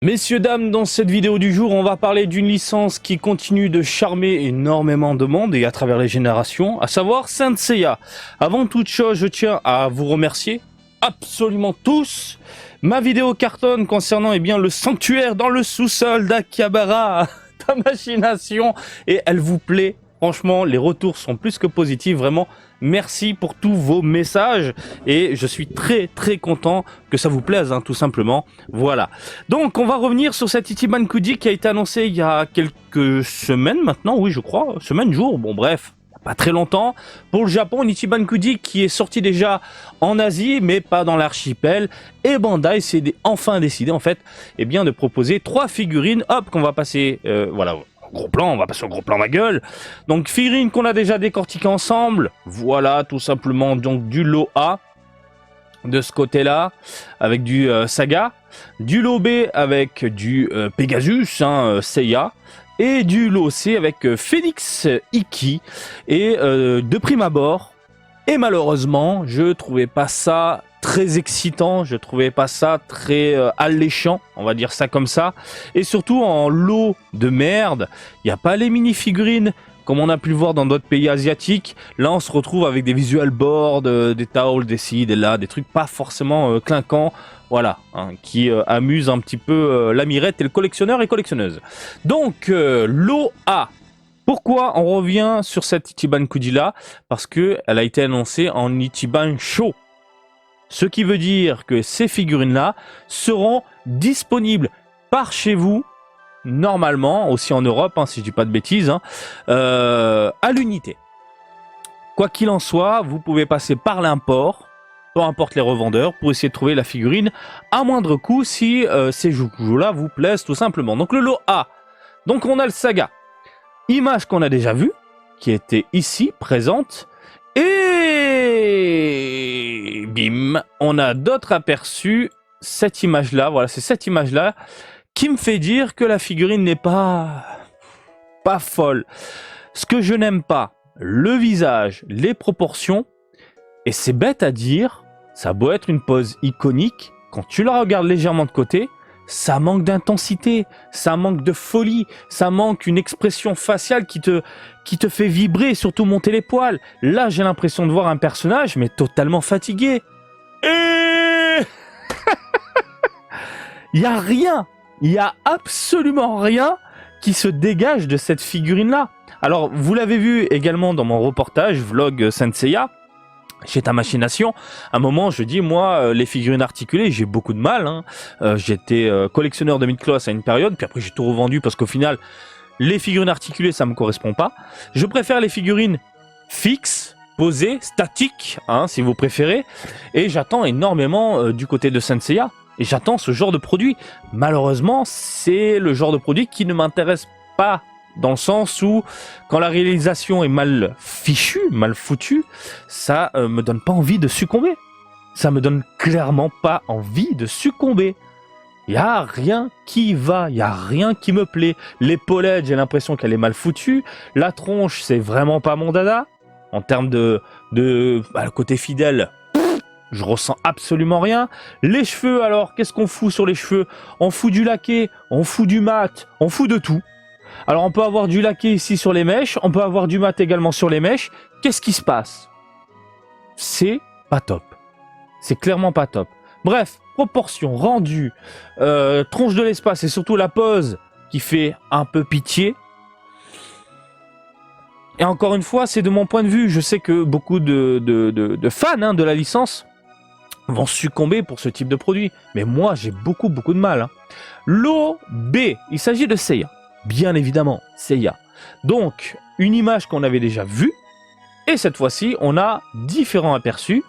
Messieurs, dames, dans cette vidéo du jour, on va parler d'une licence qui continue de charmer énormément de monde et à travers les générations, à savoir Saint Seiya. Avant toute chose, je tiens à vous remercier, absolument tous. Ma vidéo cartonne concernant le sanctuaire dans le sous-sol d'Akihabara, ta machination, et elle vous plaît. Franchement, les retours sont plus que positifs, vraiment. Merci pour tous vos messages et je suis très content que ça vous plaise, tout simplement. Voilà. Donc, on va revenir sur cet Ichiban Kuji qui a été annoncé il y a quelques semaines maintenant, oui, je crois, semaine, jour, bon bref. Pas très longtemps. Pour le Japon, Ichiban Kuji qui est sorti déjà en Asie, mais pas dans l'archipel. Et Bandai s'est enfin décidé, en fait, de proposer 3 figurines. Hop, qu'on va passer, voilà, gros plan, on va passer au gros plan ma gueule. Donc, figurines qu'on a déjà décortiquées ensemble. Voilà, tout simplement, donc du lot A de ce côté-là, avec du Saga. Du lot B avec du Pegasus, Seiya. Et du lot C avec Phoenix Ikki. Et de prime abord, et malheureusement, je trouvais pas ça très excitant, je trouvais pas ça très alléchant, on va dire ça comme ça. Et surtout en lot de merde, il n'y a pas les mini-figurines comme on a pu le voir dans d'autres pays asiatiques. Là, on se retrouve avec des visual boards, des towels, des ci, des là, des trucs pas forcément clinquants. Voilà, qui amusent un petit peu la mirette et le collectionneur et collectionneuse. Donc, lot A. Pourquoi on revient sur cette Ichiban Kuji là? Parce qu'elle a été annoncée en Ichiban Show. Ce qui veut dire que ces figurines-là seront disponibles par chez vous, normalement, aussi en Europe, si je dis pas de bêtises, à l'unité. Quoi qu'il en soit, vous pouvez passer par l'import, peu importe les revendeurs, pour essayer de trouver la figurine à moindre coût si ces joujoux-là vous plaisent tout simplement. Donc le lot A, donc on a le Saga. Image qu'on a déjà vue, qui était ici, présente. Et bim, on a d'autres aperçus. Cette image-là, voilà, c'est cette image-là qui me fait dire que la figurine n'est pas folle. Ce que je n'aime pas, le visage, les proportions, et c'est bête à dire, ça a beau être une pose iconique, quand tu la regardes légèrement de côté, ça manque d'intensité, ça manque de folie, ça manque une expression faciale qui te fait vibrer et surtout monter les poils. Là, j'ai l'impression de voir un personnage, mais totalement fatigué. Et il y a rien, il y a absolument rien qui se dégage de cette figurine-là. Alors, vous l'avez vu également dans mon reportage vlog Saint Seiya. Chez ta machination, à un moment je dis moi les figurines articulées j'ai beaucoup de mal, j'étais collectionneur de mid-cloth à une période, puis après j'ai tout revendu parce qu'au final les figurines articulées ça me correspond pas. Je préfère les figurines fixes, posées, statiques, si vous préférez, et j'attends énormément du côté de Saint Seiya, et j'attends ce genre de produit. Malheureusement c'est le genre de produit qui ne m'intéresse pas, dans le sens où, quand la réalisation est mal fichue, mal foutue, ça me donne pas envie de succomber. Ça me donne clairement pas envie de succomber. Il y a rien qui va, il y a rien qui me plaît. L'épaulette, j'ai l'impression qu'elle est mal foutue. La tronche, c'est vraiment pas mon dada. En termes de le côté fidèle, je ressens absolument rien. Les cheveux, alors, qu'est-ce qu'on fout sur les cheveux? On fout du laqué, on fout du mat, on fout de tout. Alors on peut avoir du laqué ici sur les mèches, on peut avoir du mat également sur les mèches. Qu'est-ce qui se passe? C'est pas top. C'est clairement pas top. Bref, proportion, rendu, tronche de l'espace et surtout la pose qui fait un peu pitié. Et encore une fois, c'est de mon point de vue. Je sais que beaucoup de fans de la licence vont succomber pour ce type de produit. Mais moi, j'ai beaucoup de mal. Lot B, il s'agit de Seiya. Bien évidemment, Seiya. Donc, une image qu'on avait déjà vue, et cette fois-ci, on a différents aperçus.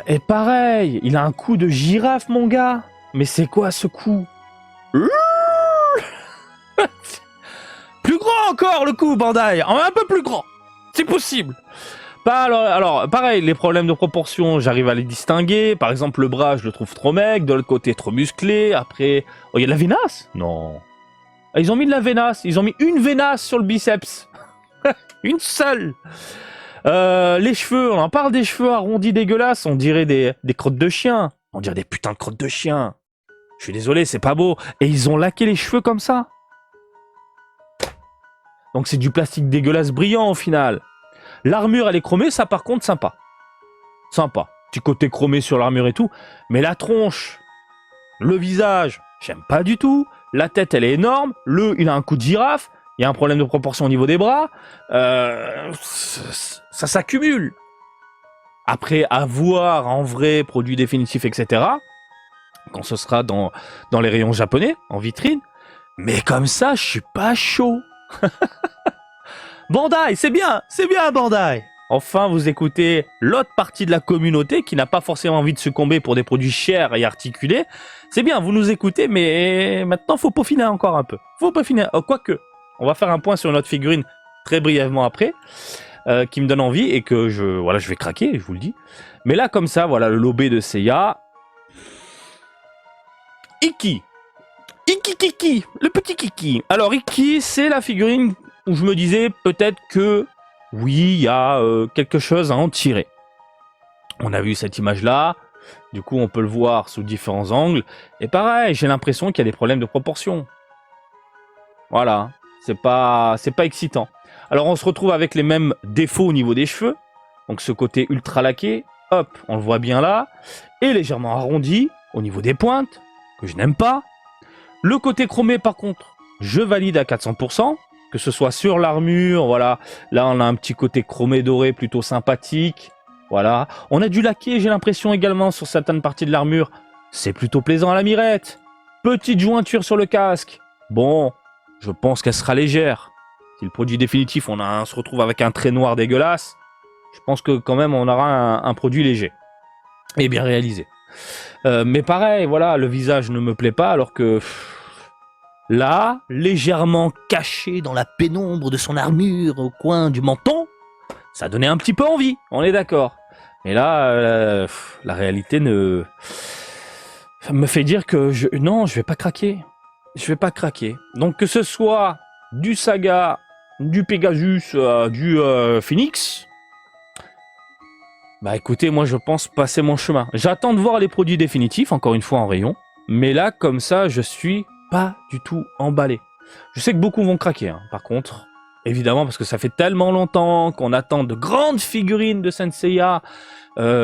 Et pareil, il a un cou de girafe, mon gars. Mais c'est quoi ce cou? Plus grand encore le cou, Bandai. Un peu plus grand. C'est possible. Alors, pareil, les problèmes de proportion, j'arrive à les distinguer. Par exemple, le bras, je le trouve trop maigre. De l'autre côté, trop musclé. Après, oh, il y a de la vénasse? Non. Ils ont mis de la vénasse. Ils ont mis une vénasse sur le biceps. Une seule. Les cheveux, on en parle des cheveux arrondis dégueulasses. On dirait des crottes de chien. On dirait des putains de crottes de chien. Je suis désolé, c'est pas beau. Et ils ont laqué les cheveux comme ça. Donc c'est du plastique dégueulasse brillant au final. L'armure, elle est chromée, ça par contre, sympa. Sympa. Petit côté chromé sur l'armure et tout. Mais la tronche, le visage, j'aime pas du tout. La tête, elle est énorme. Il a un coup de girafe. Il y a un problème de proportion au niveau des bras. Ça s'accumule. Après, à voir en vrai, produit définitif, etc. Quand ce sera dans les rayons japonais, en vitrine. Mais comme ça, je suis pas chaud. Bandai, c'est bien Bandai. Enfin, vous écoutez l'autre partie de la communauté qui n'a pas forcément envie de succomber pour des produits chers et articulés. C'est bien, vous nous écoutez, mais maintenant, faut peaufiner encore un peu. Faut peaufiner, quoique. On va faire un point sur notre figurine très brièvement après, qui me donne envie et que je vais craquer, je vous le dis. Mais là, comme ça, voilà, le lobé de Seiya. Iki, le petit Kiki. Alors, Iki, c'est la figurine où je me disais peut-être que, oui, il y a quelque chose à en tirer. On a vu cette image-là, du coup, on peut le voir sous différents angles. Et pareil, j'ai l'impression qu'il y a des problèmes de proportion. Voilà, c'est pas excitant. Alors, on se retrouve avec les mêmes défauts au niveau des cheveux. Donc, ce côté ultra laqué, hop, on le voit bien là. Et légèrement arrondi au niveau des pointes, que je n'aime pas. Le côté chromé, par contre, je valide à 400%, que ce soit sur l'armure, voilà. Là, on a un petit côté chromé doré plutôt sympathique, voilà. On a du laqué, j'ai l'impression également, sur certaines parties de l'armure. C'est plutôt plaisant à la mirette. Petite jointure sur le casque. Bon, je pense qu'elle sera légère. Si le produit définitif, on se retrouve avec un trait noir dégueulasse, je pense que quand même, on aura un produit léger et bien réalisé. Mais pareil, voilà, le visage ne me plaît pas, alors que là, légèrement caché dans la pénombre de son armure au coin du menton, ça donnait un petit peu envie, on est d'accord. Et là, la réalité me fait dire que non, je vais pas craquer. Je vais pas craquer. Donc que ce soit du Saga, du Pegasus, du Phoenix. Bah écoutez, moi je pense passer mon chemin. J'attends de voir les produits définitifs, encore une fois en rayon. Mais là, comme ça, je suis pas du tout emballé. Je sais que beaucoup vont craquer, hein. Par contre, évidemment, parce que ça fait tellement longtemps qu'on attend de grandes figurines de Senseiya,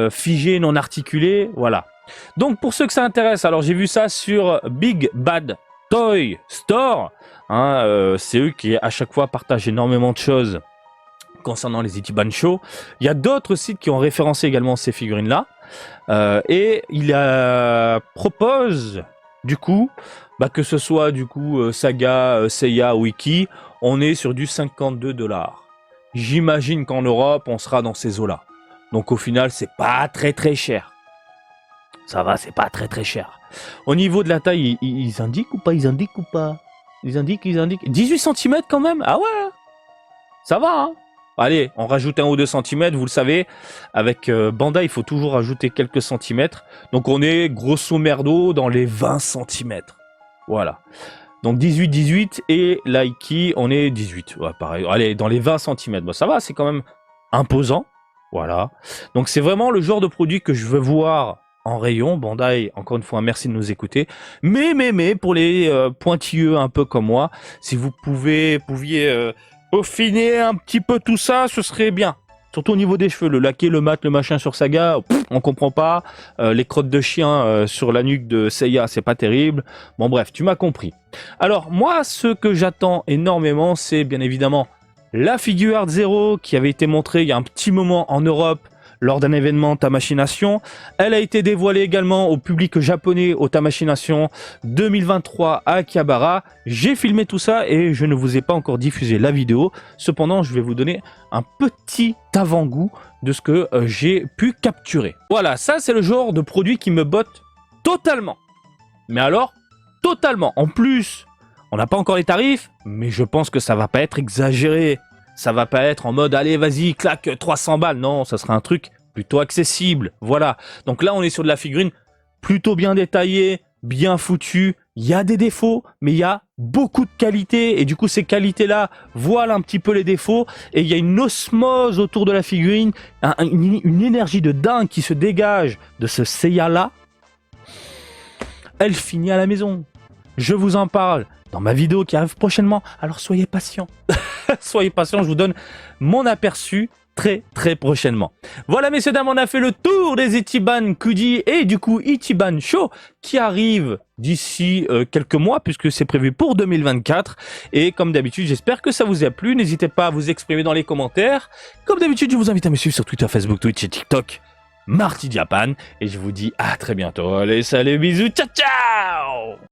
figées, non articulées, voilà. Donc pour ceux que ça intéresse, alors j'ai vu ça sur Big Bad Toy Store. Hein, c'est eux qui à chaque fois partagent énormément de choses concernant les Ichiban Show. Il y a d'autres sites qui ont référencé également ces figurines-là. Et il propose, du coup, que ce soit du coup Saga, Seiya ou Iki, on est sur du 52$. J'imagine qu'en Europe, on sera dans ces eaux-là. Donc au final, c'est pas très très cher. Ça va, c'est pas très très cher. Au niveau de la taille, ils indiquent ou pas? Ils indiquent ou pas? Ils indiquent. 18 cm quand même? Ah ouais. Ça va, hein. Allez, on rajoute 1 ou 2 cm, vous le savez. Avec Bandai, il faut toujours rajouter quelques centimètres. Donc on est grosso merdo dans les 20 cm. Voilà. Donc 18 et l'Aiki, on est 18. Ouais, pareil. Allez, dans les 20 cm. Bon, ça va, c'est quand même imposant. Voilà. Donc c'est vraiment le genre de produit que je veux voir en rayon. Bandai, encore une fois, merci de nous écouter. Mais, pour les pointilleux un peu comme moi, si vous pouviez peaufiner un petit peu tout ça, ce serait bien. Surtout au niveau des cheveux, le laqué, le mat, le machin sur Saga, on comprend pas. Les crottes de chien sur la nuque de Seiya, c'est pas terrible. Bon bref, tu m'as compris. Alors moi, ce que j'attends énormément, c'est bien évidemment la figure Art Zero qui avait été montrée il y a un petit moment en Europe lors d'un événement Tamashination. Elle a été dévoilée également au public japonais au Tamashination 2023 à Akihabara. J'ai filmé tout ça et je ne vous ai pas encore diffusé la vidéo. Cependant, je vais vous donner un petit avant-goût de ce que j'ai pu capturer. Voilà, ça c'est le genre de produit qui me botte totalement. Mais alors, totalement. En plus, on n'a pas encore les tarifs, mais je pense que ça va pas être exagéré. Ça va pas être en mode, allez, vas-y, claque 300 balles. Non, ça sera un truc plutôt accessible. Voilà. Donc là, on est sur de la figurine plutôt bien détaillée, bien foutue. Il y a des défauts, mais il y a beaucoup de qualités. Et du coup, ces qualités-là voilent un petit peu les défauts. Et il y a une osmose autour de la figurine, une énergie de dingue qui se dégage de ce Seiya-là. elle finit à la maison. Je vous en parle dans ma vidéo qui arrive prochainement, alors soyez patients. Soyez patients, je vous donne mon aperçu très prochainement. Voilà messieurs dames, on a fait le tour des Ichiban Kuji et du coup Ichiban Show qui arrive d'ici quelques mois puisque c'est prévu pour 2024 et comme d'habitude j'espère que ça vous a plu, n'hésitez pas à vous exprimer dans les commentaires. Comme d'habitude je vous invite à me suivre sur Twitter, Facebook, Twitch et TikTok, Marty Japan, et je vous dis à très bientôt. Allez salut, bisous, ciao ciao.